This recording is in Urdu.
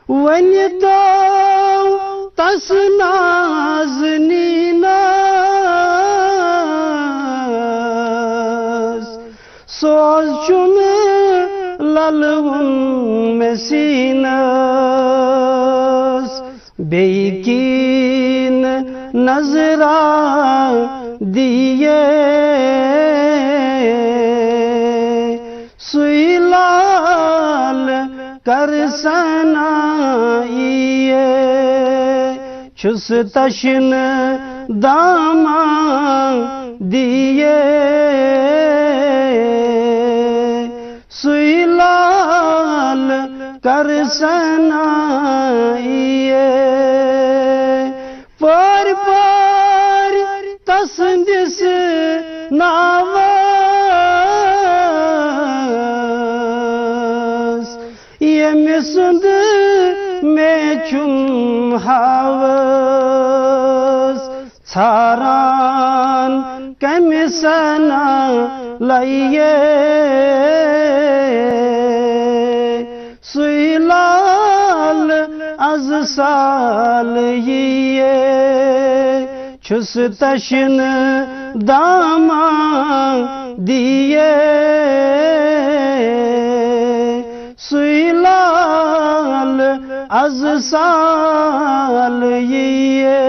ونی تو تس نازنینس سوز چون للون میں سینس بیکین نظرہ دیے سوئی لال کر سنائیے چھس تشن دامان دیے سوئی لال کر سنائیے پر تسندس ناوس یمی سند میں چم ہاوس ژھاران کمی سنا لائیے سوئی لال از سال یہ چھس تشن دامان دیے سوئی لال از سال یہ